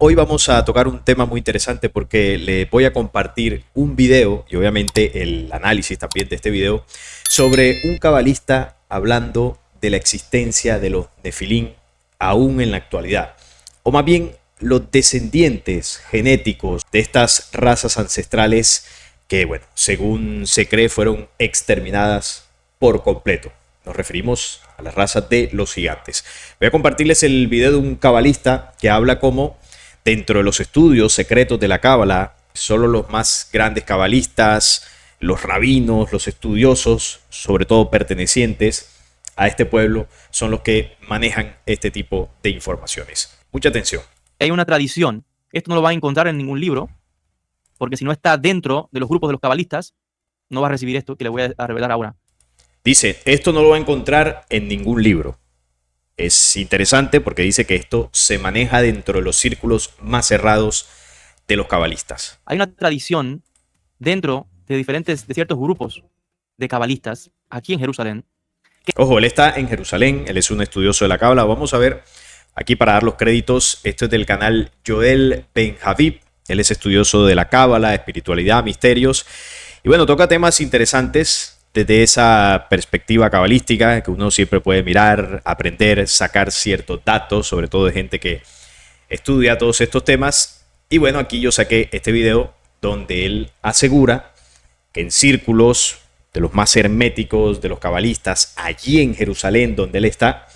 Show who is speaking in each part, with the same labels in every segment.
Speaker 1: hoy vamos a tocar un tema muy interesante porque le voy a compartir un video y obviamente el análisis también de este video sobre un cabalista hablando de la existencia de los Nefilim aún en la actualidad, o más bien los descendientes genéticos de estas razas ancestrales que, bueno, según se cree fueron exterminadas por completo. Nos referimos a las razas de los gigantes. Voy a compartirles el video de un cabalista que habla como dentro de los estudios secretos de la cábala, solo los más grandes cabalistas, los rabinos, los estudiosos, sobre todo pertenecientes a este pueblo, son los que manejan este tipo de informaciones. Mucha atención.
Speaker 2: Hay una tradición, esto no lo va a encontrar en ningún libro, porque si no está dentro de los grupos de los cabalistas, no va a recibir esto que le voy a revelar ahora.
Speaker 1: Dice, esto no lo va a encontrar en ningún libro. Es interesante porque dice que esto se maneja dentro de los círculos más cerrados de los cabalistas.
Speaker 2: Hay una tradición dentro de ciertos grupos de cabalistas aquí en Jerusalén.
Speaker 1: Ojo, él está en Jerusalén, él es un estudioso de la cábala. Vamos a ver aquí para dar los créditos. Esto es del canal Joel Ben Habib. Él es estudioso de la cábala, espiritualidad, misterios. Y bueno, toca temas interesantes desde esa perspectiva cabalística que uno siempre puede mirar, aprender, sacar ciertos datos, sobre todo de gente que estudia todos estos temas. Y bueno, aquí yo saqué este video donde él asegura que en círculos de los más herméticos, de los cabalistas, allí en Jerusalén donde él está,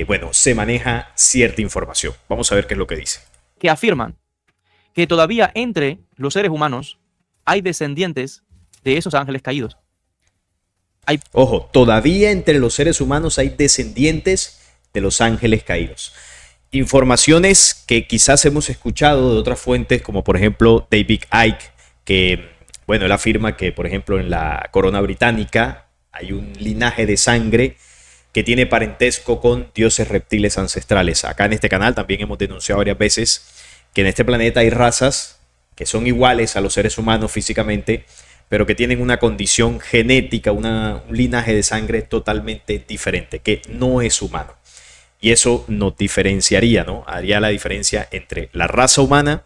Speaker 1: bueno, se maneja cierta información. Vamos a ver qué es lo que dice.
Speaker 2: Que afirman que todavía entre los seres humanos hay descendientes de esos ángeles caídos.
Speaker 1: Ojo, todavía entre los seres humanos hay descendientes de los ángeles caídos. Informaciones que quizás hemos escuchado de otras fuentes, como por ejemplo David Icke, que, bueno, él afirma que, por ejemplo, en la corona británica hay un linaje de sangre que tiene parentesco con dioses reptiles ancestrales. Acá en este canal también hemos denunciado varias veces que en este planeta hay razas que son iguales a los seres humanos físicamente, pero que tienen una condición genética, un linaje de sangre totalmente diferente, que no es humano. Y eso nos diferenciaría, ¿no? Haría la diferencia entre la raza humana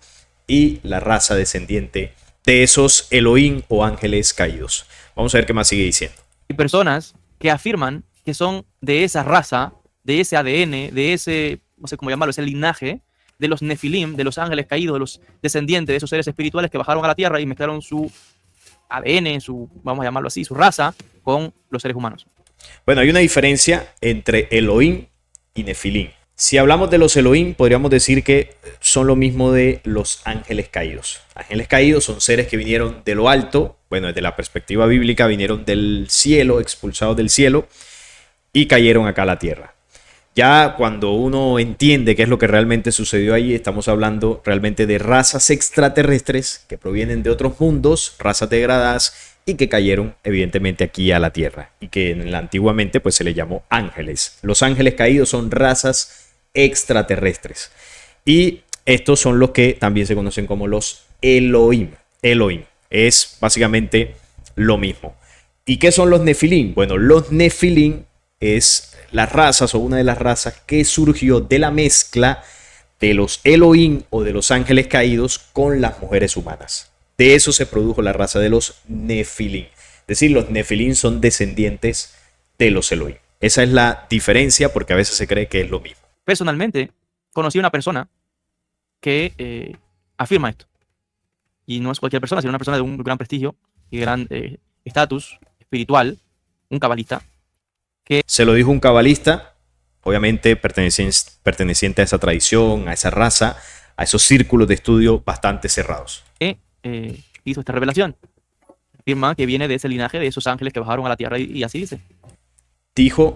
Speaker 1: y la raza descendiente de esos Elohim o ángeles caídos. Vamos a ver qué más sigue diciendo.
Speaker 2: Hay personas que afirman que son de esa raza, de ese ADN, de ese, no sé cómo llamarlo, ese linaje, de los Nefilim, de los ángeles caídos, de los descendientes de esos seres espirituales que bajaron a la tierra y mezclaron su ADN, vamos a llamarlo así, su raza, con los seres humanos.
Speaker 1: Bueno, hay una diferencia entre Elohim y Nefilim. Si hablamos de los Elohim, podríamos decir que son lo mismo de los ángeles caídos. Ángeles caídos son seres que vinieron de lo alto, bueno, desde la perspectiva bíblica vinieron del cielo, expulsados del cielo, y cayeron acá a la tierra. Ya cuando uno entiende qué es lo que realmente sucedió ahí, estamos hablando realmente de razas extraterrestres que provienen de otros mundos, razas degradadas y que cayeron evidentemente aquí a la tierra y que antiguamente pues se les llamó ángeles. Los ángeles caídos son razas extraterrestres y estos son los que también se conocen como los Elohim. Elohim es básicamente lo mismo. ¿Y qué son los Nefilim? Bueno, los Nefilim es las razas o una de las razas que surgió de la mezcla de los Elohim o de los ángeles caídos con las mujeres humanas. De eso se produjo la raza de los Nefilim. Es decir, los Nefilim son descendientes de los Elohim. Esa es la diferencia porque a veces se cree que es lo mismo.
Speaker 2: Personalmente, conocí a una persona que afirma esto. Y no es cualquier persona, sino una persona de un gran prestigio y gran estatus espiritual, un cabalista.
Speaker 1: Se lo dijo un cabalista, obviamente perteneciente a esa tradición, a esa raza, a esos círculos de estudio bastante cerrados.
Speaker 2: Hizo esta revelación. Afirma que viene de ese linaje de esos ángeles que bajaron a la tierra y así dice.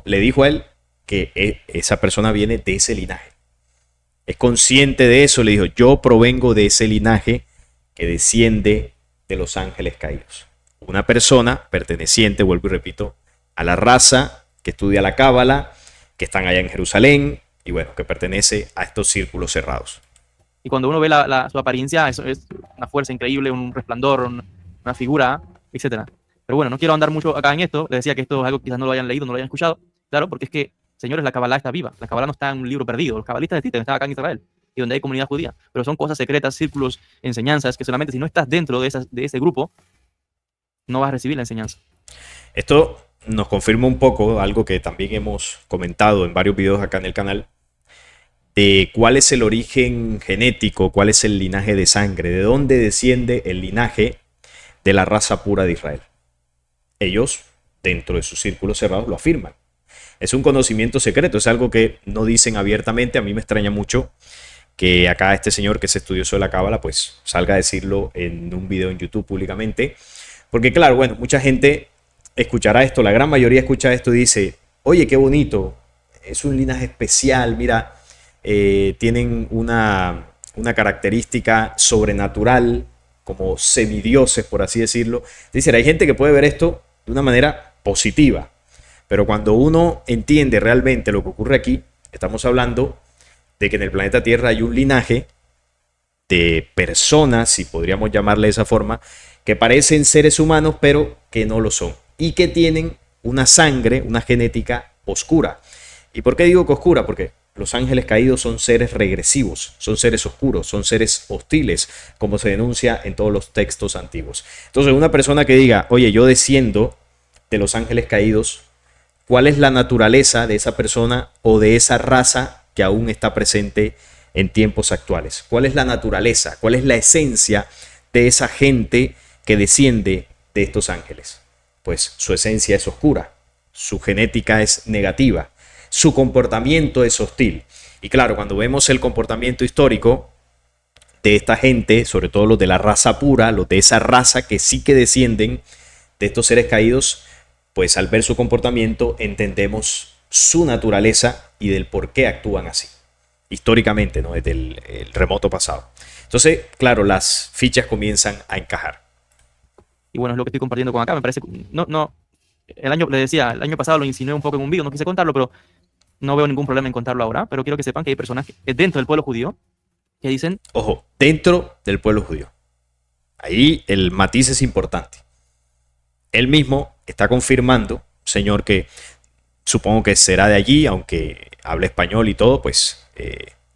Speaker 1: Le dijo a él que esa persona viene de ese linaje. Es consciente de eso, le dijo, yo provengo de ese linaje que desciende de los ángeles caídos. Una persona perteneciente, vuelvo y repito, a la raza que estudia la cábala, que están allá en Jerusalén y bueno, que pertenece a estos círculos cerrados.
Speaker 2: Y cuando uno ve su apariencia, eso es una fuerza increíble, un resplandor, una figura, etc. Pero bueno, no quiero andar mucho acá en esto. Les decía que esto es algo que quizás no lo hayan leído, no lo hayan escuchado. Claro, porque es que, señores, la cábala está viva. La cábala no está en un libro perdido. Los cabalistas existen, están acá en Israel. y donde hay comunidad judía. Pero son cosas secretas, círculos, enseñanzas, que solamente si no estás dentro de ese grupo, no vas a recibir la enseñanza.
Speaker 1: Esto nos confirma un poco algo que también hemos comentado en varios videos acá en el canal, de cuál es el origen genético, cuál es el linaje de sangre, de dónde desciende el linaje de la raza pura de Israel. Ellos, dentro de sus círculos cerrados, lo afirman. Es un conocimiento secreto, es algo que no dicen abiertamente. A mí me extraña mucho que acá este señor que es estudioso de la cábala pues salga a decirlo en un video en YouTube públicamente. Porque claro, bueno, mucha gente escuchará esto, la gran mayoría escucha esto y dice, oye, qué bonito, es un linaje especial, mira, tienen una característica sobrenatural, como semidioses, por así decirlo. Es decir, hay gente que puede ver esto de una manera positiva, pero cuando uno entiende realmente lo que ocurre aquí, estamos hablando de que en el planeta Tierra hay un linaje de personas, si podríamos llamarle de esa forma, que parecen seres humanos, pero que no lo son, y que tienen una sangre, una genética oscura. ¿Y por qué digo que oscura? Porque los ángeles caídos son seres regresivos, son seres oscuros, son seres hostiles, como se denuncia en todos los textos antiguos. Entonces, una persona que diga, oye, yo desciendo de los ángeles caídos, ¿cuál es la naturaleza de esa persona o de esa raza que aún está presente en tiempos actuales? ¿Cuál es la naturaleza? ¿Cuál es la esencia de esa gente que desciende de estos ángeles? Pues su esencia es oscura, su genética es negativa, su comportamiento es hostil. Y claro, cuando vemos el comportamiento histórico de esta gente, sobre todo los de la raza pura, los de esa raza que sí que descienden de estos seres caídos, pues al ver su comportamiento entendemos su naturaleza y del por qué actúan así, históricamente, ¿no? Desde el remoto pasado. Entonces, claro, las fichas comienzan a encajar.
Speaker 2: Y bueno, es lo que estoy compartiendo con acá. Me parece, el año pasado lo insinué un poco en un video, no quise contarlo, pero no veo ningún problema en contarlo ahora. Pero quiero que sepan que hay personas dentro del pueblo judío que dicen,
Speaker 1: ojo, dentro del pueblo judío. Ahí el matiz es importante. Él mismo está confirmando, señor, que supongo que será de allí, aunque hable español y todo, pues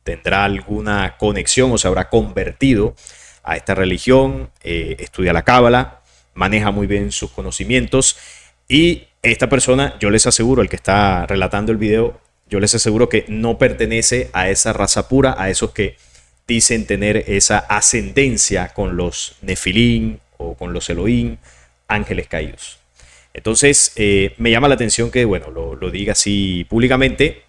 Speaker 1: tendrá alguna conexión o se habrá convertido a esta religión, estudia la cábala, maneja muy bien sus conocimientos y esta persona, yo les aseguro, el que está relatando el video, yo les aseguro que no pertenece a esa raza pura, a esos que dicen tener esa ascendencia con los Nefilim o con los Elohim, ángeles caídos. Entonces, me llama la atención que, bueno, lo diga así públicamente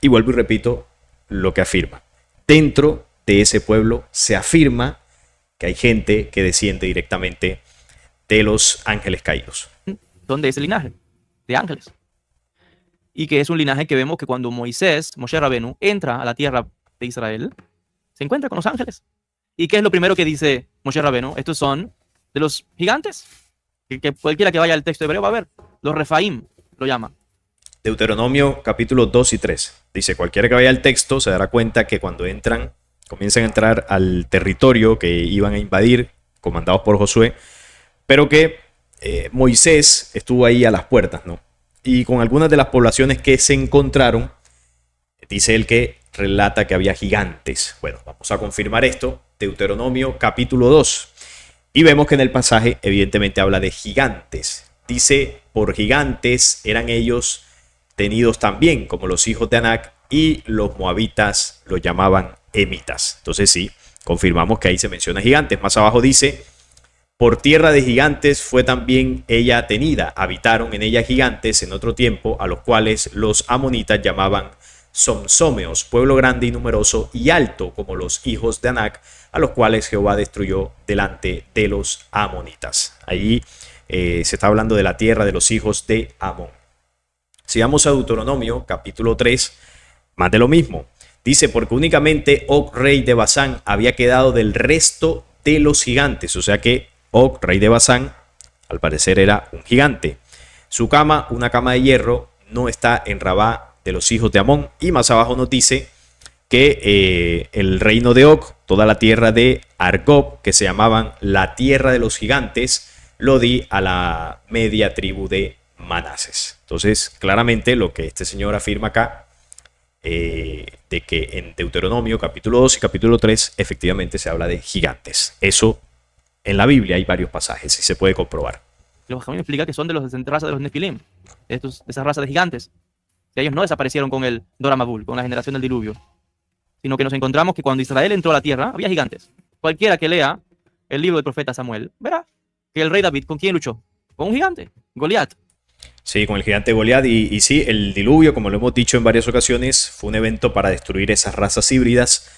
Speaker 1: y vuelvo y repito lo que afirma. Dentro de ese pueblo se afirma que hay gente que desciende directamente de los ángeles caídos.
Speaker 2: ¿dónde es el linaje? De ángeles. Y que es un linaje que vemos que cuando Moshe Rabenu, entra a la tierra de Israel, se encuentra con los ángeles. ¿Y qué es lo primero que dice Moshe Rabenu? Estos son de los gigantes. Que cualquiera que vaya al texto hebreo va a ver. Los Refaim lo llama.
Speaker 1: Deuteronomio capítulos 2 y 3. Dice, cualquiera que vaya al texto se dará cuenta que cuando comienzan a entrar al territorio que iban a invadir, comandados por Josué, pero que Moisés estuvo ahí a las puertas, ¿no? Y con algunas de las poblaciones que se encontraron, dice él que relata que había gigantes. Bueno, vamos a confirmar esto. Deuteronomio capítulo 2. Y vemos que en el pasaje evidentemente habla de gigantes. Dice, por gigantes eran ellos tenidos también, como los hijos de Anac, y los moabitas los llamaban emitas. Entonces sí, confirmamos que ahí se menciona gigantes. Más abajo dice, por tierra de gigantes fue también ella tenida. Habitaron en ella gigantes en otro tiempo, a los cuales los amonitas llamaban somsomeos, pueblo grande y numeroso y alto como los hijos de Anac, a los cuales Jehová destruyó delante de los amonitas. Allí se está hablando de la tierra de los hijos de Amón. Si vamos a Deuteronomio capítulo 3, más de lo mismo. Dice, porque únicamente Og, rey de Basán, había quedado del resto de los gigantes. O sea que Og, rey de Basán, al parecer era un gigante. Su cama, una cama de hierro, no está en Rabá de los hijos de Amón. Y más abajo nos dice que el reino de Og, toda la tierra de Argob, que se llamaban la tierra de los gigantes, lo di a la media tribu de Manases. Entonces, claramente lo que este señor afirma acá de que en Deuteronomio capítulo 2 y capítulo 3 efectivamente se habla de gigantes. Eso en la Biblia hay varios pasajes y se puede comprobar.
Speaker 2: Los Jajamim explica que son de los raza de los Nefilim, de esa raza de gigantes. Ellos no desaparecieron con el Dora Mabul, con la generación del diluvio, sino que nos encontramos que cuando Israel entró a la tierra había gigantes. Cualquiera que lea el libro del profeta Samuel verá que el rey David, ¿con quién luchó? Con un gigante, Goliat.
Speaker 1: Sí, con el gigante Goliat. Y sí, el diluvio, como lo hemos dicho en varias ocasiones, fue un evento para destruir esas razas híbridas,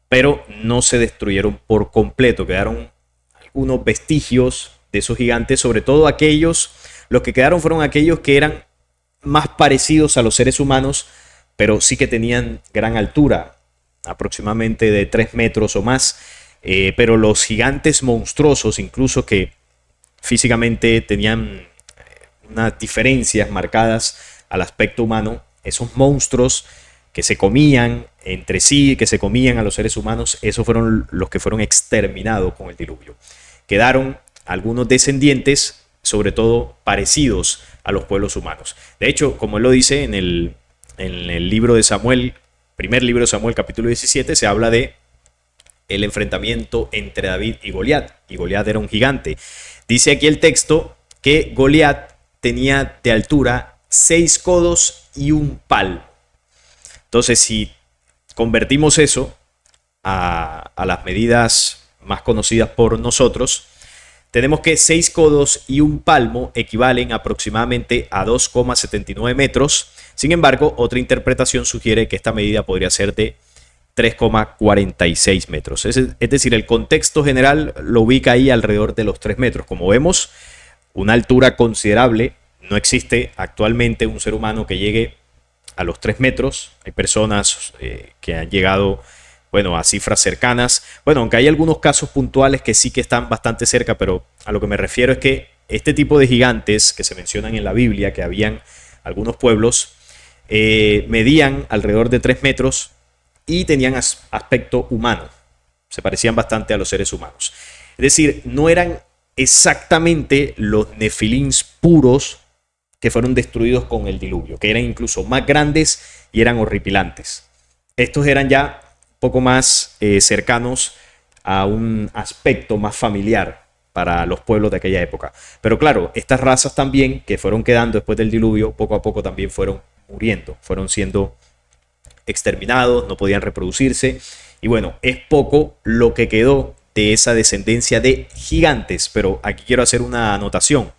Speaker 1: pero no se destruyeron por completo. Quedaron algunos vestigios de esos gigantes, sobre todo los que quedaron fueron aquellos que eran más parecidos a los seres humanos, pero sí que tenían gran altura, aproximadamente de 3 metros o más. Pero los gigantes monstruosos, incluso que físicamente tenían unas diferencias marcadas al aspecto humano, esos monstruos que se comían entre sí, que se comían a los seres humanos, esos fueron los que fueron exterminados con el diluvio. Quedaron algunos descendientes, sobre todo parecidos a los pueblos humanos. De hecho, como él lo dice en el libro de Samuel, primer libro de Samuel, capítulo 17, se habla de el enfrentamiento entre David y Goliat. Y Goliat era un gigante. Dice aquí el texto que Goliat tenía de altura 6 codos y un palmo. Entonces, si convertimos eso a las medidas más conocidas por nosotros, tenemos que 6 codos y un palmo equivalen aproximadamente a 2,79 metros. Sin embargo, otra interpretación sugiere que esta medida podría ser de 3,46 metros. Es decir, el contexto general lo ubica ahí alrededor de los 3 metros. Como vemos, una altura considerable. No existe actualmente un ser humano que llegue a los 3 metros. Hay personas que han llegado, bueno, a cifras cercanas. Bueno, aunque hay algunos casos puntuales que sí que están bastante cerca, pero a lo que me refiero es que este tipo de gigantes que se mencionan en la Biblia, que habían algunos pueblos, medían alrededor de 3 metros y tenían aspecto humano. Se parecían bastante a los seres humanos. Es decir, no eran exactamente los nefilins puros que fueron destruidos con el diluvio, que eran incluso más grandes y eran horripilantes. Estos eran ya un poco más cercanos a un aspecto más familiar para los pueblos de aquella época. Pero claro, estas razas también que fueron quedando después del diluvio, poco a poco también fueron muriendo, fueron siendo exterminados, no podían reproducirse. Y bueno, es poco lo que quedó de esa descendencia de gigantes. Pero aquí quiero hacer una anotación.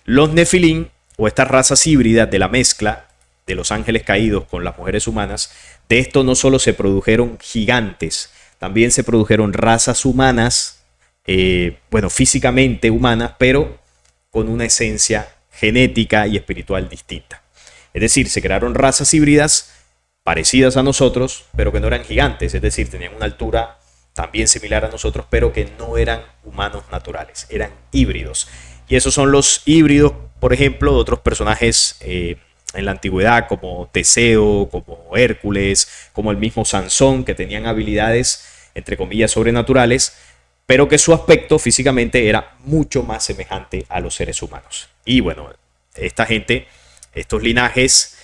Speaker 1: Los Nefilim, o estas razas híbridas de la mezcla de los ángeles caídos con las mujeres humanas, de esto no solo se produjeron gigantes, también se produjeron razas humanas, bueno, físicamente humanas, pero con una esencia genética y espiritual distinta. Es decir, se crearon razas híbridas parecidas a nosotros, pero que no eran gigantes, es decir, tenían una altura también similar a nosotros, pero que no eran humanos naturales, eran híbridos. Y esos son los híbridos, por ejemplo, de otros personajes en la antigüedad, como Teseo, como Hércules, como el mismo Sansón, que tenían habilidades, entre comillas, sobrenaturales, pero que su aspecto físicamente era mucho más semejante a los seres humanos. Y bueno, esta gente, estos linajes,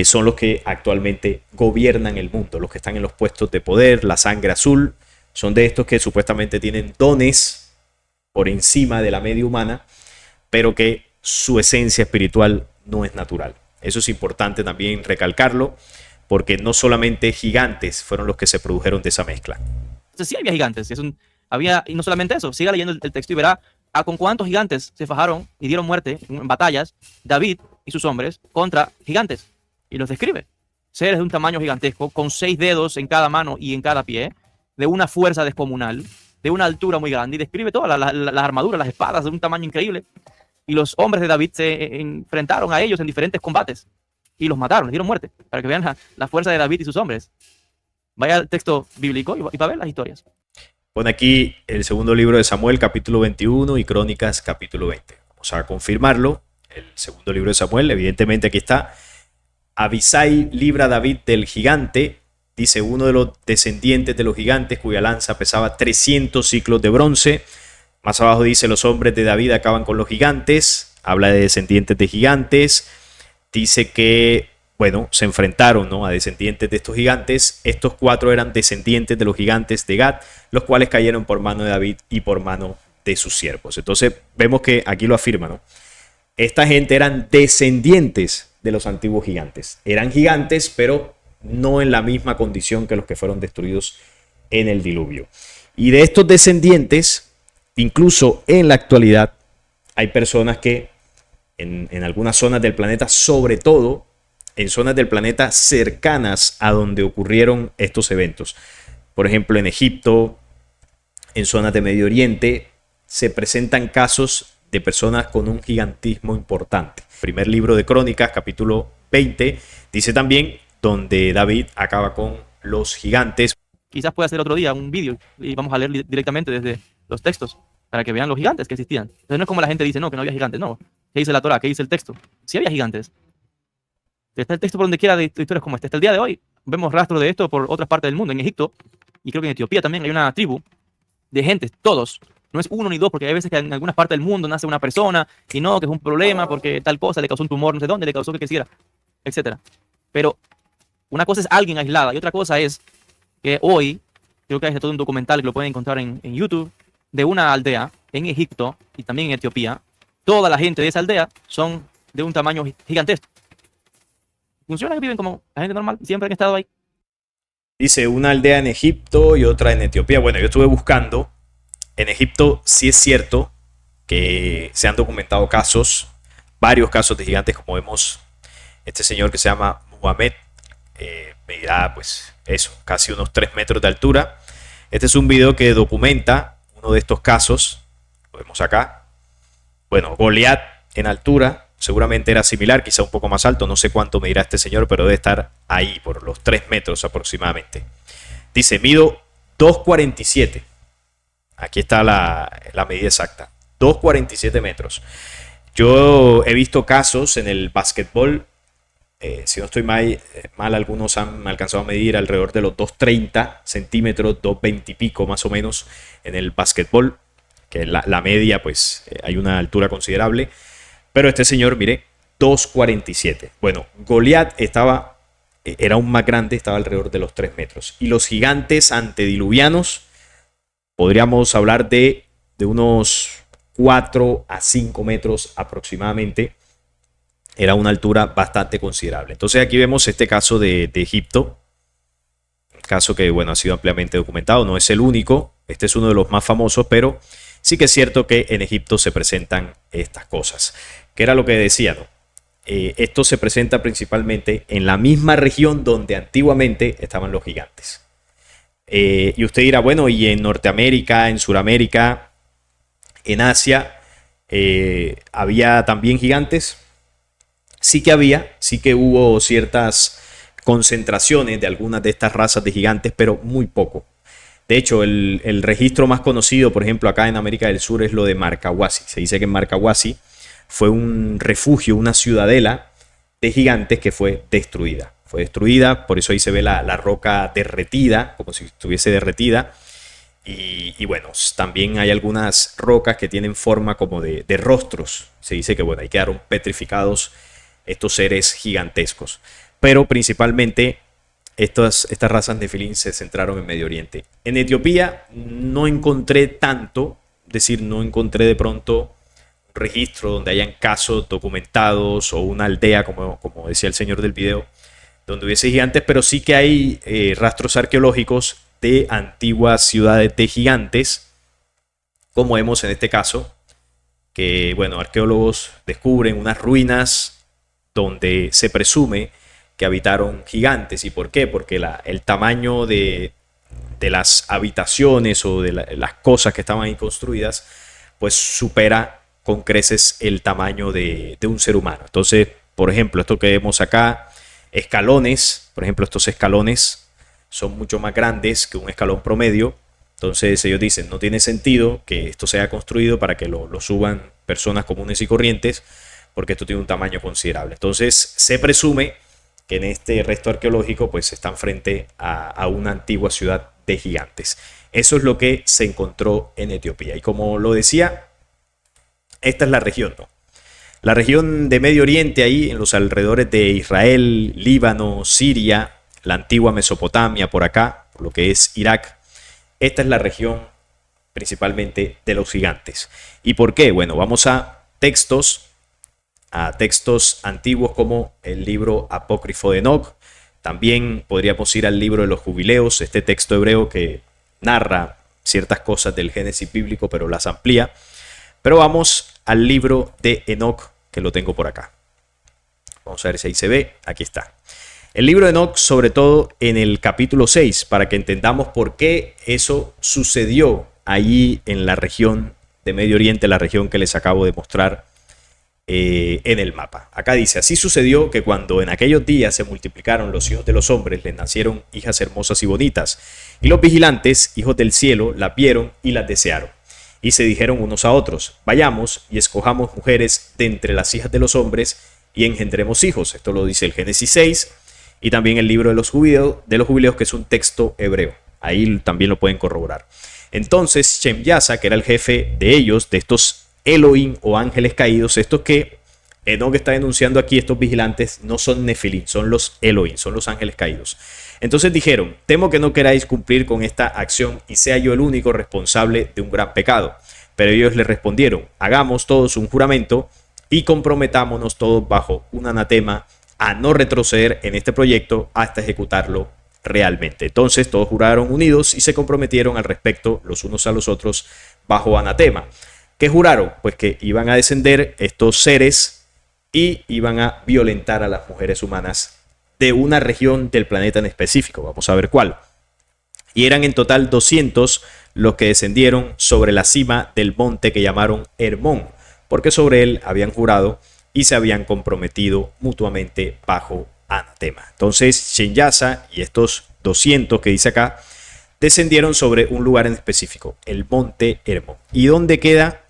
Speaker 1: son los que actualmente gobiernan el mundo, los que están en los puestos de poder, la sangre azul, son de estos que supuestamente tienen dones por encima de la media humana, pero que su esencia espiritual no es natural. Eso es importante también recalcarlo, porque no solamente gigantes fueron los que se produjeron de esa mezcla.
Speaker 2: Entonces sí había gigantes, y no solamente eso, siga leyendo el texto y verá a con cuántos gigantes se fajaron y dieron muerte en batallas David y sus hombres contra gigantes. Y los describe. Seres de un tamaño gigantesco, con 6 dedos en cada mano y en cada pie, de una fuerza descomunal, de una altura muy grande, y describe todas las armaduras, las espadas de un tamaño increíble. Y los hombres de David se enfrentaron a ellos en diferentes combates y los mataron, les dieron muerte, para que vean la fuerza de David y sus hombres. Vaya al texto bíblico y va a ver las historias.
Speaker 1: Pone aquí el segundo libro de Samuel, capítulo 21, y Crónicas, capítulo 20. Vamos a confirmarlo. El segundo libro de Samuel, evidentemente aquí está. Abisai libra a David del gigante, dice uno de los descendientes de los gigantes, cuya lanza pesaba 300 ciclos de bronce. Más abajo dice, los hombres de David acaban con los gigantes. Habla de descendientes de gigantes. Dice que bueno, se enfrentaron, ¿no?, a descendientes de estos gigantes. Estos 4 eran descendientes de los gigantes de Gad, los cuales cayeron por mano de David y por mano de sus siervos. Entonces vemos que aquí lo afirma, ¿no? Esta gente eran descendientes de los antiguos gigantes. Eran gigantes, pero no en la misma condición que los que fueron destruidos en el diluvio. Y de estos descendientes, incluso en la actualidad, hay personas que en algunas zonas del planeta, sobre todo en zonas del planeta cercanas a donde ocurrieron estos eventos. Por ejemplo, en Egipto, en zonas de Medio Oriente, se presentan casos de personas con un gigantismo importante. Primer libro de Crónicas, capítulo 20, dice también donde David acaba con los gigantes.
Speaker 2: Quizás pueda hacer otro día un vídeo y vamos a leer directamente desde los textos para que vean los gigantes que existían. Entonces no es como la gente dice, no, que no había gigantes, no. ¿Qué dice la Torá? ¿Qué dice el texto? Sí había gigantes. Está el texto por donde quiera de historias como esta. Hasta el día de hoy vemos rastros de esto por otras partes del mundo. En Egipto, y creo que en Etiopía también hay una tribu de gentes, todos. No es uno ni dos, porque hay veces que en algunas partes del mundo nace una persona y no, que es un problema porque tal cosa le causó un tumor, no sé dónde, le causó que quisiera, etc. Pero una cosa es alguien aislada y otra cosa es que hoy, creo que hay todo un documental que lo pueden encontrar en YouTube, de una aldea en Egipto y también en Etiopía. Toda la gente de esa aldea son de un tamaño gigantesco. Funciona que viven como la gente normal, siempre han estado ahí.
Speaker 1: Dice una aldea en Egipto y otra en Etiopía. Bueno, yo estuve buscando. En Egipto sí es cierto que se han documentado casos, varios casos de gigantes, como vemos este señor que se llama Muhammad, medirá pues eso, casi unos 3 metros de altura. Este es un video que documenta uno de estos casos, lo vemos acá. Bueno, Goliat en altura, seguramente era similar, quizá un poco más alto, no sé cuánto medirá este señor, pero debe estar ahí, por los 3 metros aproximadamente. Dice, mido 2,47. Aquí está la medida exacta. 2,47 metros. Yo he visto casos en el básquetbol. Si no estoy mal, algunos han alcanzado a medir alrededor de los 2,30 centímetros, 2,20 y pico más o menos en el básquetbol. Que la media, pues hay una altura considerable. Pero este señor, mire, 2,47. Bueno, Goliat era aún más grande, estaba alrededor de los 3 metros. Y los gigantes antediluvianos, podríamos hablar de unos 4 a 5 metros aproximadamente. Era una altura bastante considerable. Entonces aquí vemos este caso de Egipto. Un caso que, bueno, ha sido ampliamente documentado. No es el único. Este es uno de los más famosos, pero sí que es cierto que en Egipto se presentan estas cosas. ¿Qué era lo que decía, no? Esto se presenta principalmente en la misma región donde antiguamente estaban los gigantes. Y usted dirá, bueno, y en Norteamérica, en Sudamérica, en Asia, ¿había también gigantes? Sí que había, sí que hubo ciertas concentraciones de algunas de estas razas de gigantes, pero muy poco. De hecho, el registro más conocido, por ejemplo, acá en América del Sur es lo de Marcahuasi. Se dice que en Marcahuasi fue un refugio, una ciudadela de gigantes que fue destruida. Fue destruida, por eso ahí se ve la roca derretida, como si estuviese derretida. Y bueno, también hay algunas rocas que tienen forma como de rostros. Se dice que bueno, ahí quedaron petrificados estos seres gigantescos. Pero principalmente estas razas Nefilim se centraron en Medio Oriente. En Etiopía no encontré tanto, es decir, no encontré de pronto un registro donde hayan casos documentados o una aldea, como decía el señor del video, donde hubiese gigantes, pero sí que hay rastros arqueológicos de antiguas ciudades de gigantes, como vemos en este caso, que bueno, arqueólogos descubren unas ruinas donde se presume que habitaron gigantes. ¿Y por qué? Porque el tamaño de las habitaciones o de las cosas que estaban ahí construidas, pues supera con creces el tamaño de un ser humano. Entonces, por ejemplo, esto que vemos acá, escalones, por ejemplo, estos escalones son mucho más grandes que un escalón promedio. Entonces ellos dicen, no tiene sentido que esto sea construido para que lo suban personas comunes y corrientes, porque esto tiene un tamaño considerable. Entonces se presume que en este resto arqueológico pues están frente a una antigua ciudad de gigantes. Eso es lo que se encontró en Etiopía. Y como lo decía, esta es la región, ¿no? La región de Medio Oriente, ahí en los alrededores de Israel, Líbano, Siria, la antigua Mesopotamia por acá, por lo que es Irak, esta es la región principalmente de los gigantes. ¿Y por qué? Bueno, vamos a textos antiguos como el libro apócrifo de Enoc. También podríamos ir al libro de los jubileos, este texto hebreo que narra ciertas cosas del Génesis bíblico, pero las amplía. Pero vamos al libro de Enoc, que lo tengo por acá. Vamos a ver si ahí se ve. Aquí está. El libro de Enoc, sobre todo en el capítulo 6, para que entendamos por qué eso sucedió allí en la región de Medio Oriente, la región que les acabo de mostrar en el mapa. Acá dice: así sucedió que cuando en aquellos días se multiplicaron los hijos de los hombres, les nacieron hijas hermosas y bonitas, y los vigilantes, hijos del cielo, las vieron y las desearon. Y se dijeron unos a otros: vayamos y escojamos mujeres de entre las hijas de los hombres y engendremos hijos. Esto lo dice el Génesis 6 y también el libro de los jubileos, que es un texto hebreo. Ahí también lo pueden corroborar. Entonces Shemyasa, que era el jefe de ellos, de estos Elohim o ángeles caídos, estos que Enoc está denunciando aquí, estos vigilantes, no son Nefilim, son los Elohim, son los ángeles caídos. Entonces dijeron: temo que no queráis cumplir con esta acción y sea yo el único responsable de un gran pecado. Pero ellos le respondieron: hagamos todos un juramento y comprometámonos todos bajo un anatema a no retroceder en este proyecto hasta ejecutarlo realmente. Entonces todos juraron unidos y se comprometieron al respecto los unos a los otros bajo anatema. ¿Qué juraron? Pues que iban a descender estos seres y iban a violentar a las mujeres humanas de una región del planeta en específico. Vamos a ver cuál. Y eran en total 200 los que descendieron sobre la cima del monte que llamaron Hermón, porque sobre él habían jurado y se habían comprometido mutuamente bajo anatema. Entonces Shemyasa y estos 200 que dice acá descendieron sobre un lugar en específico, el monte Hermón. ¿Y dónde queda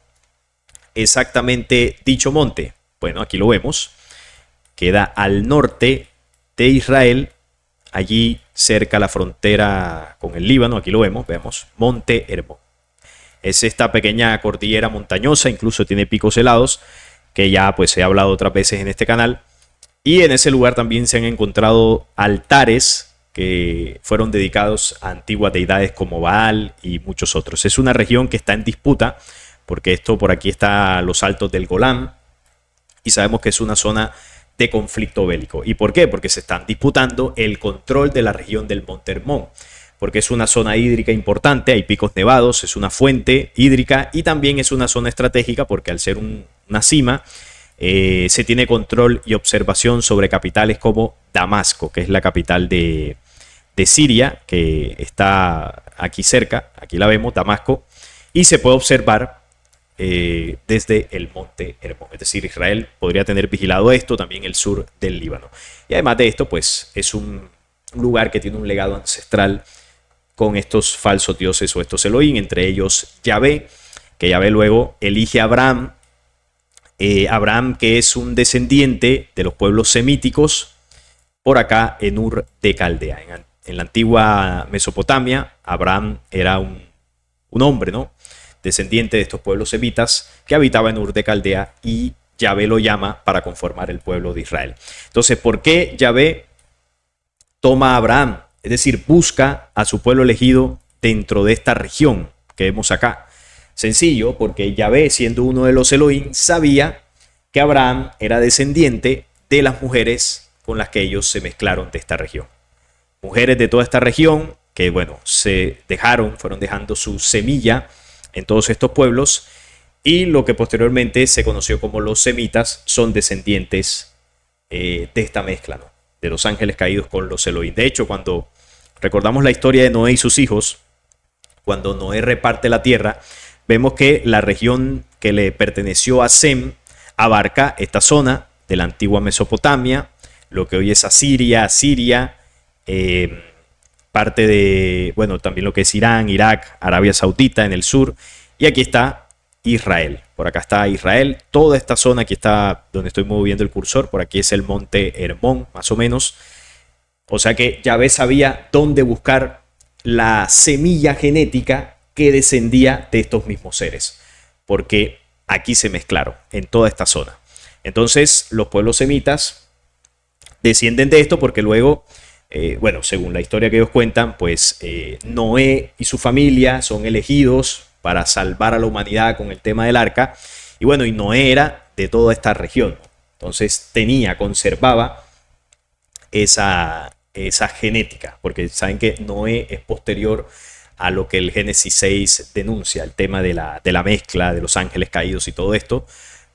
Speaker 1: exactamente dicho monte? Bueno, aquí lo vemos. Queda al norte de Israel, allí cerca a la frontera con el Líbano. Aquí lo vemos, monte Hermón. Es esta pequeña cordillera montañosa, incluso tiene picos helados, que ya pues he hablado otras veces en este canal. Y en ese lugar también se han encontrado altares que fueron dedicados a antiguas deidades como Baal y muchos otros. Es una región que está en disputa, porque esto por aquí está los altos del Golán, y sabemos que es una zona de conflicto bélico. ¿Y por qué? Porque se están disputando el control de la región del Monte Hermón, porque es una zona hídrica importante, hay picos nevados, es una fuente hídrica y también es una zona estratégica porque al ser una cima se tiene control y observación sobre capitales como Damasco, que es la capital de Siria, que está aquí cerca, aquí la vemos, Damasco, y se puede observar desde el monte Hermón. Es decir, Israel podría tener vigilado esto, también el sur del Líbano. Y además de esto, pues es un lugar que tiene un legado ancestral con estos falsos dioses o estos Elohim, entre ellos Yahvé, que Yahvé luego elige a Abraham. Abraham, que es un descendiente de los pueblos semíticos, por acá en Ur de Caldea. En la antigua Mesopotamia, Abraham era un hombre, ¿no?, descendiente de estos pueblos semitas que habitaba en Ur de Caldea, y Yahvé lo llama para conformar el pueblo de Israel. Entonces, ¿por qué Yahvé toma a Abraham? Es decir, busca a su pueblo elegido dentro de esta región que vemos acá. Sencillo, porque Yahvé, siendo uno de los Elohim, sabía que Abraham era descendiente de las mujeres con las que ellos se mezclaron de esta región. Mujeres de toda esta región que, bueno, fueron dejando su semilla en todos estos pueblos, y lo que posteriormente se conoció como los semitas son descendientes de esta mezcla, ¿no?, de los ángeles caídos con los Elohim. De hecho, cuando recordamos la historia de Noé y sus hijos, cuando Noé reparte la tierra, vemos que la región que le perteneció a Sem abarca esta zona de la antigua Mesopotamia, lo que hoy es Asiria, parte de, bueno, también lo que es Irán, Irak, Arabia Saudita en el sur, y aquí está Israel. Por acá está Israel, toda esta zona, aquí está donde estoy moviendo el cursor, por aquí es el monte Hermón, más o menos. O sea que Yahvé sabía dónde buscar la semilla genética que descendía de estos mismos seres, porque aquí se mezclaron en toda esta zona. Entonces los pueblos semitas descienden de esto porque luego, bueno, según la historia que ellos cuentan, pues Noé y su familia son elegidos para salvar a la humanidad con el tema del arca. Y bueno, y Noé era de toda esta región. Entonces conservaba esa genética, porque saben que Noé es posterior a lo que el Génesis 6 denuncia, el tema de la mezcla de los ángeles caídos y todo esto,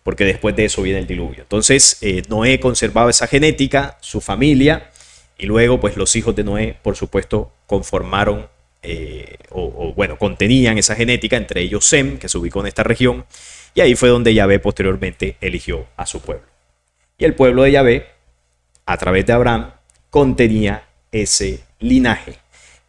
Speaker 1: porque después de eso viene el diluvio. Entonces Noé conservaba esa genética, su familia, y luego pues los hijos de Noé, por supuesto, conformaron bueno, contenían esa genética, entre ellos Sem, que se ubicó en esta región, y ahí fue donde Yahvé posteriormente eligió a su pueblo. Y el pueblo de Yahvé, a través de Abraham, contenía ese linaje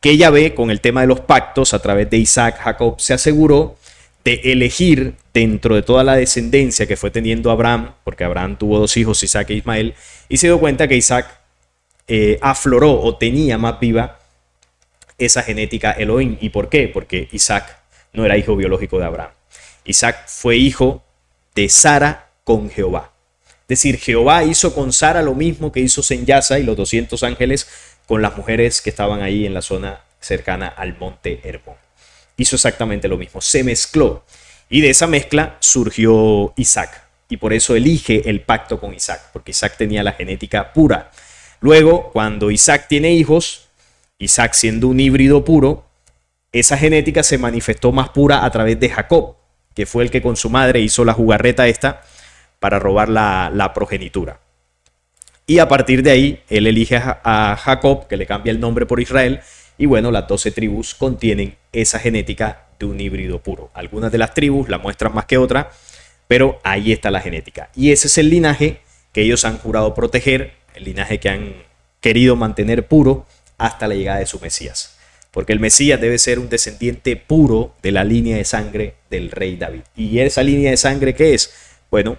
Speaker 1: que Yahvé, con el tema de los pactos, a través de Isaac, Jacob, se aseguró de elegir dentro de toda la descendencia que fue teniendo Abraham, porque Abraham tuvo 2 hijos, Isaac e Ismael, y se dio cuenta que Isaac afloró o tenía más viva esa genética Elohim. ¿Y por qué? Porque Isaac no era hijo biológico de Abraham. Isaac fue hijo de Sara con Jehová. Es decir, Jehová hizo con Sara lo mismo que hizo Senyasa y los 200 ángeles con las mujeres que estaban ahí en la zona cercana al monte Hermón. Hizo exactamente lo mismo, se mezcló. Y de esa mezcla surgió Isaac. Y por eso elige el pacto con Isaac, porque Isaac tenía la genética pura. Luego, cuando Isaac tiene hijos, Isaac siendo un híbrido puro, esa genética se manifestó más pura a través de Jacob, que fue el que con su madre hizo la jugarreta esta para robar la progenitura. Y a partir de ahí, él elige a Jacob, que le cambia el nombre por Israel, y bueno, las 12 tribus contienen esa genética de un híbrido puro. Algunas de las tribus la muestran más que otras, pero ahí está la genética. Y ese es el linaje que ellos han jurado proteger, el linaje que han querido mantener puro hasta la llegada de su Mesías. Porque el Mesías debe ser un descendiente puro de la línea de sangre del rey David. ¿Y esa línea de sangre qué es? Bueno,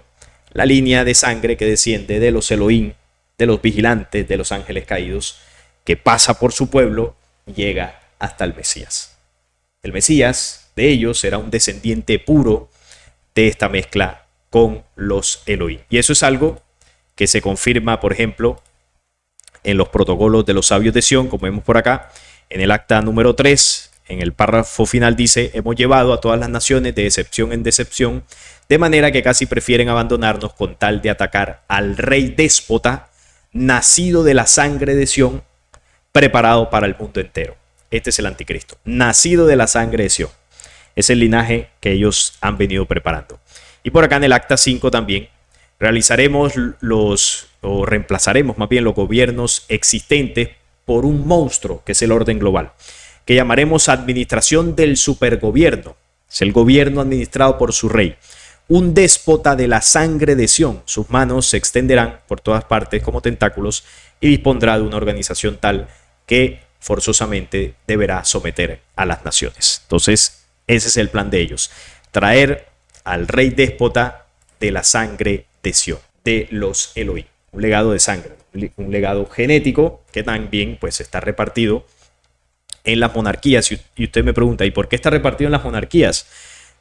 Speaker 1: la línea de sangre que desciende de los Elohim, de los vigilantes, de los ángeles caídos, que pasa por su pueblo y llega hasta el Mesías. El Mesías de ellos será un descendiente puro de esta mezcla con los Elohim. Y eso es algo que se confirma, por ejemplo, en los protocolos de los sabios de Sión, como vemos por acá, en el acta número 3, en el párrafo final dice: hemos llevado a todas las naciones de decepción en decepción, de manera que casi prefieren abandonarnos con tal de atacar al rey déspota, nacido de la sangre de Sión, preparado para el mundo entero. Este es el anticristo, nacido de la sangre de Sión. Es el linaje que ellos han venido preparando. Y por acá en el acta 5 también realizaremos reemplazaremos más bien los gobiernos existentes por un monstruo que es el orden global, que llamaremos administración del supergobierno. Es el gobierno administrado por su rey, un déspota de la sangre de Sión. Sus manos se extenderán por todas partes como tentáculos y dispondrá de una organización tal que forzosamente deberá someter a las naciones. Entonces, ese es el plan de ellos: traer al rey déspota de la sangre de Sión, de los Elohim. Un legado de sangre, un legado genético que también pues está repartido en las monarquías. Y usted me pregunta, ¿y por qué está repartido en las monarquías?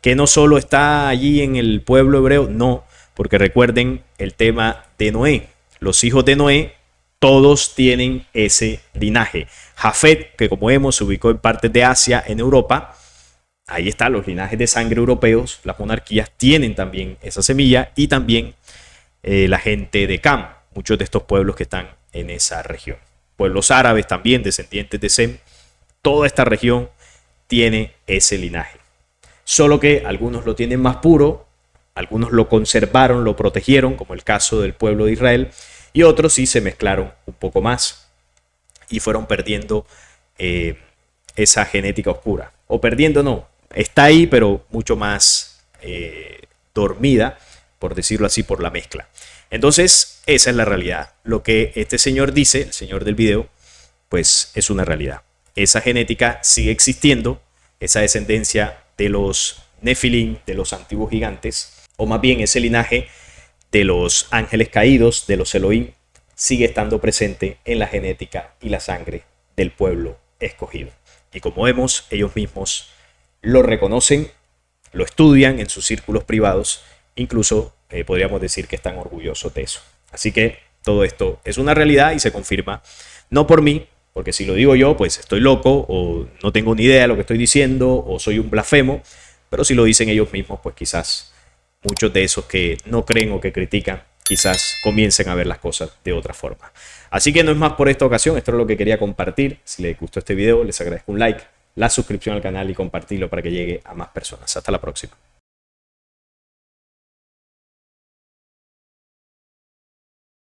Speaker 1: Que no solo está allí en el pueblo hebreo, no, porque recuerden el tema de Noé. Los hijos de Noé, todos tienen ese linaje. Jafet, que como vemos se ubicó en partes de Asia, en Europa, ahí están los linajes de sangre europeos. Las monarquías tienen también esa semilla, y también la gente de Cam, muchos de estos pueblos que están en esa región. Pueblos árabes también, descendientes de Sem. Toda esta región tiene ese linaje. Solo que algunos lo tienen más puro, algunos lo conservaron, lo protegieron, como el caso del pueblo de Israel, y otros sí se mezclaron un poco más y fueron perdiendo esa genética oscura. O perdiendo no, está ahí, pero mucho más dormida, por decirlo así, por la mezcla. Entonces, esa es la realidad. Lo que este señor dice, el señor del video, pues es una realidad. Esa genética sigue existiendo, esa descendencia de los Nefilim, de los antiguos gigantes, o más bien ese linaje de los ángeles caídos, de los Elohim, sigue estando presente en la genética y la sangre del pueblo escogido. Y como vemos, ellos mismos lo reconocen, lo estudian en sus círculos privados, incluso podríamos decir que están orgullosos de eso. Así que todo esto es una realidad y se confirma, no por mí, porque si lo digo yo, pues estoy loco o no tengo ni idea de lo que estoy diciendo o soy un blasfemo, pero si lo dicen ellos mismos, pues quizás muchos de esos que no creen o que critican, quizás comiencen a ver las cosas de otra forma. Así que no es más por esta ocasión, esto es lo que quería compartir. Si les gustó este video, les agradezco un like, la suscripción al canal y compartirlo para que llegue a más personas. Hasta la próxima.